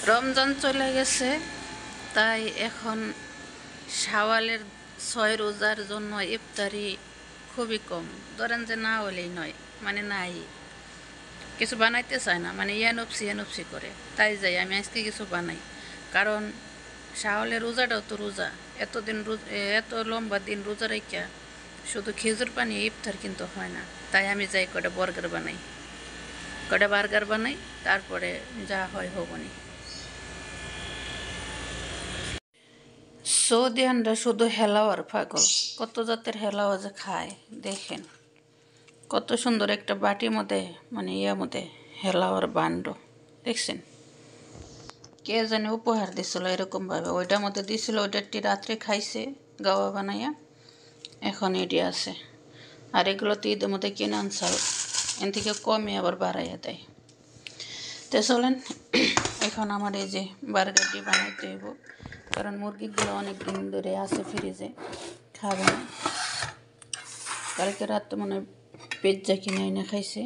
রমজান চলে গেছে, তাই এখন শাওয়ালের 6 রোজার জন্য ইফতারি খুবই কম। ধরেন যে না হলেই নয়, মানে নাই, কিছু বানাইতে চায় না, মানে ইয়ানপসি করে। তাই যাই আমি আজকে কিছু বানাই, কারণ শাওয়ালের রোজাটাও তো রোজা। এত লম্বা দিন রোজা রেখা শুধু খেজুর পানি ইফতার কিন্তু হয় না। তাই আমি যাই কটা বার্গার বানাই, তারপরে যা হয় হবনি। সৌদিয়ানরা শুধু হেলাওয়ার পাগল, কত জাতের হেলাওয়া যে খায় দেখেন। কত সুন্দর একটা বাটির মধ্যে, মানে মধ্যে হেলাওয়ার বান্ড দেখছেন। কে জানে উপহার দিছিল এরকমভাবে, ওইটার মধ্যে দিছিল, ওইটারটি রাত্রে খাইছে গাওয়া বানাইয়া, এখন এটি আছে। আর এগুলো তো ঈদের মধ্যে কিনে আনছাল, এন থেকে কমে আবার বাড়াইয়া দেয়। তো চলেন এখন আমার এই যে বার্গারটি বানাইতে হইব, কারণ মুরগিগুলো অনেক দিন ধরে আছে ফ্রিজে, খাবে না। কালকে রাত মনে হয় পিৎজা কিনে এনে খাইছে,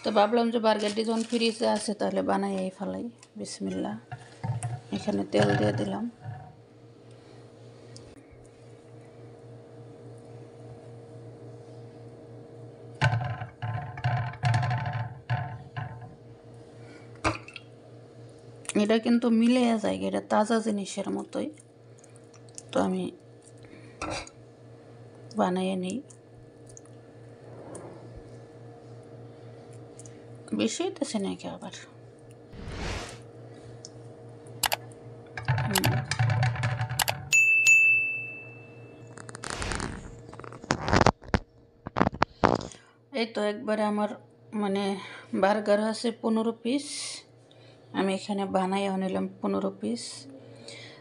তো ভাবলাম যে বার্গারটি যখন ফ্রিজে আছে তাহলে বানাইয়াই ফেলাই। বিসমিল্লাহ, এখানে তেল দিয়ে দিলাম। এটা কিন্তু মিলে যায়, এটা তাজা জিনিসের মতোই, তো আমি বানাইয়ে নিই। বেশি হইতেছে নাকি আবার? এই তো একবারে আমার মানে বার্গার আছে 15 পিস, আমি এখানে বানাইয়া নিলাম 15 পিস।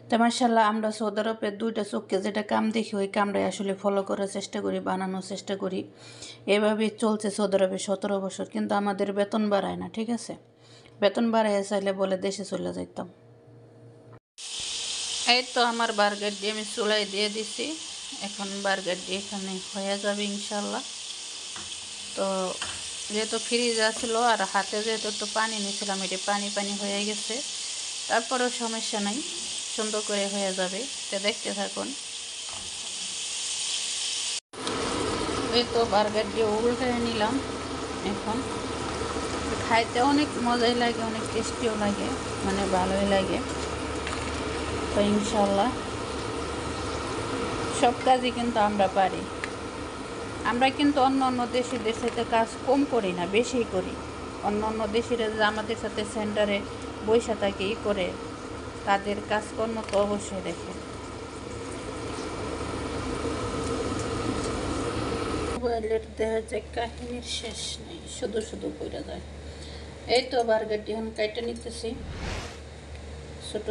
তো মাশাআল্লাহ, আমরা সৌদি আরবে 2টা চোখকে যেটা কাম দেখি ওই কামটাই আসলে ফলো করার চেষ্টা করি, বানানোর চেষ্টা করি। এভাবেই চলছে সৌদি আরবে 17 বছর, কিন্তু আমাদের বেতন বাড়ায় না, ঠিক আছে? বেতন বাড়াইয়া চাইলে বলে দেশে চলে যাইতাম। এই তো আমার বার্গার দিয়ে আমি চুলাই দিয়ে দিছি, এখন বার্গার দিয়ে এখানে হয়ে যাবে ইনশাল্লাহ। তো যেহেতু ফ্রিজ আসলো আর হাতে যেহেতু একটু পানি নিয়েছিলাম, এটি পানি হয়ে গেছে, তারপরেও সমস্যা নাই, সুন্দর করে হয়ে যাবে। তো দেখতে থাকুন। এই তো বার্গার দিয়ে উল্টে নিলাম, এখন খাইতে অনেক মজাই লাগে, অনেক টেস্টিও লাগে, মানে ভালোই লাগে। তো ইনশাল্লাহ সব কাজই কিন্তু আমরা পারি। আমরা কিন্তু অন্য দেশের সাথে কাজ কম করি না, বেশি করি। অন্য দেশের যে আমাদের সাথে সেন্টারে বৈশা থাকে করে, তাদের কাজকর্ম তো অবশ্যই দেখে। মোবাইলের দেখা যায় কাহিনীর শেষ নেই, শুধু পড়ে যায়। এই তো বার্গারটি এখন কাইটা নিতেছি, ছোট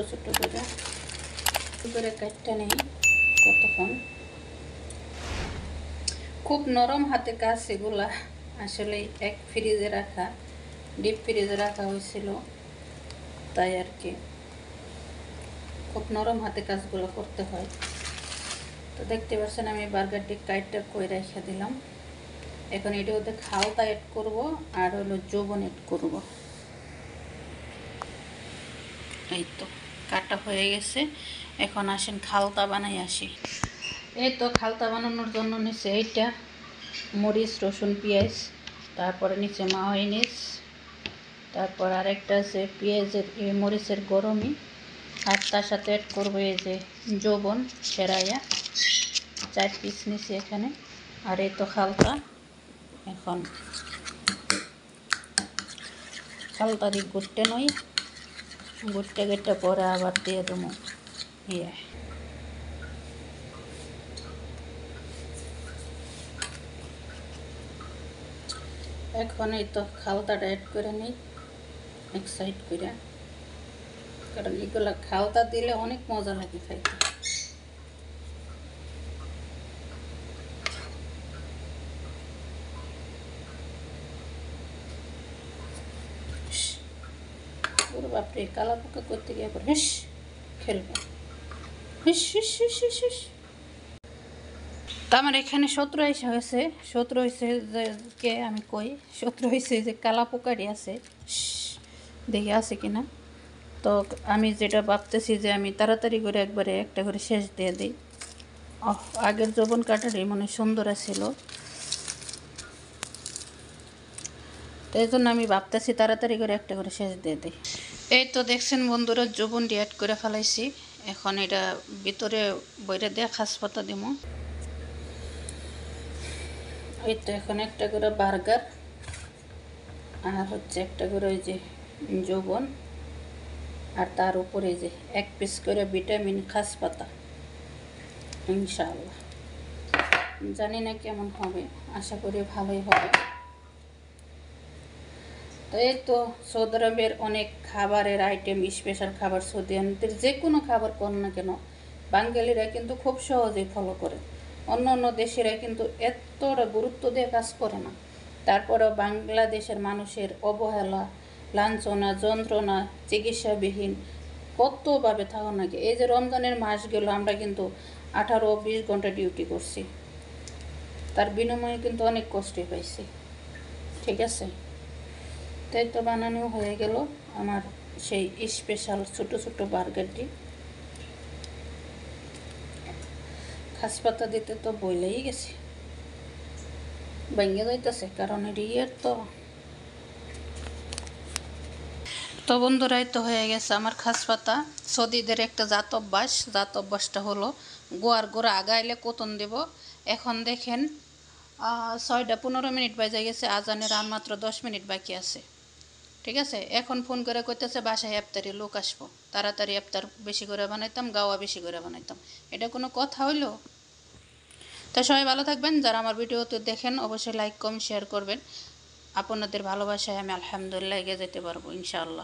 করে কাটটা নেই। কতক্ষণ খুব নরম হাতে কাজ এগুলা, আসলে এক ফ্রিজে রাখা, ডিপ ফ্রিজে রাখা হয়েছিল, তাই আর কি খুব নরম হাতে কাজগুলো করতে হয়। তো দেখতে পাচ্ছেন আমি বার্গারটি কাইটটা করে রেখে দিলাম। এখন এটি হতে খাওয়াটা এড করব আর হলো যৌবন এড করব। এই তো কাটা হয়ে গেছে, এখন আসেন খালতা বানাই আসি। এই তো খালতা বানানোর জন্য নিচে এইটা মরিচ, রসুন, পেঁয়াজ, তারপরে নিচে মায়োনিজ, তারপর আরেকটা আছে পেঁয়াজের মরিচের গরমি, আর তার সাথে অ্যাড করবো এই যে যৌবন সেরাইয়া 4 পিস নিচে এখানে। আর এই তো খালতা, এখন খালতা দিয়ে গুটতে নই, গুটতে পরে আবার দিয়ে দেবো এখন এই তো খালতাটা অ্যাড করে নিই এক সাইড করে, কারণ এগুলো খালতা দিলে অনেক মজা লাগে খাইতে। ওরে বাপরে, কালা পোকা করতে গিয়ে আবার হিস খেলবে, হিস হিস হিস হিস হিস। তো আমার এখানে 17 এসে হয়েছে, 17 হয়েছে যে কে আমি কই, 17 হয়েছে যে কালা পোকাটি আছে, দেখি আছে কিনা। তো আমি যেটা ভাবতেছি যে আমি তাড়াতাড়ি করে একবারে একটা করে শেষ দিয়ে দিই। আগের যৌবন কাটারই মনে সুন্দর ছিল, তো এই জন্য আমি ভাবতেছি তাড়াতাড়ি করে একটা করে শেষ দিয়ে দিই। এই তো দেখছেন বন্ধুরা, যৌবনটি অ্যাড করে ফেলাইছি। এখন এটা ভিতরে বইরে দিয়ে খাস পাতা দিব। এই তো এখন একটা করে বার্গার, আর হচ্ছে একটা করে ওই যে যৌবন, আর তার উপরে যে এক পিস করে ভিটামিন খাস পাতা। ইনশাআল্লাহ জানি না কেমন হবে, আশা করি ভালোই হবে। তো এই তো সৌদি আরবের অনেক খাবারের আইটেম, স্পেশাল খাবার সৌদি আরবের যে কোনো খাবার কোন না কেন বাঙালিরা কিন্তু খুব সহজেই ফলো করে। অন্য অন্য দেশেরা কিন্তু এতটা গুরুত্ব দিয়ে কাজ করে না। তারপরেও বাংলাদেশের মানুষের অবহেলা, লাঞ্ছনা, যন্ত্রণা, চিকিৎসাবিহীন কতভাবে থাকা নাকি। এই যে রমজানের মাসগুলো আমরা কিন্তু 18-20 ঘন্টা ডিউটি করছি, তার বিনিময়ে কিন্তু অনেক কষ্টই পাইছি। ঠিক আছে, তাই তো বানানো হয়ে গেল আমার সেই স্পেশাল ছোট ছোট বার্গারটি। খাস পাতা দিতে তো বইলেই গেছি, ভেঙে যাইতেছে কারণ এর তো বন্ধুরাই তো হয়ে গেছে আমার খাস পাতা। সৌদিদের একটা জাত অভ্যাসটা হলো গোয়ার গোড়া আগাইলে কোতন দেব। এখন দেখেন 6টা 15 মিনিট বাজে গেছে, আজানের আর মাত্র 10 মিনিট বাকি আছে। ঠিক আছে, এখন ফোন করে কইতেছে বাসায় ইফতারি লোক আসবো, তাড়াতাড়ি ইফতার বেশি করে বানাইতাম, গাওয়া বেশি করে বানাইতাম। এটা কোনো কথা হইলো? তো সবাই ভালো থাকবেন, যারা আমার ভিডিওতে দেখেন অবশ্যই লাইক কমেন্ট শেয়ার করবেন। আপনাদের ভালোবাসায় আমি আলহামদুলিল্লাহ এগিয়ে যেতে পারবো ইনশাআল্লাহ।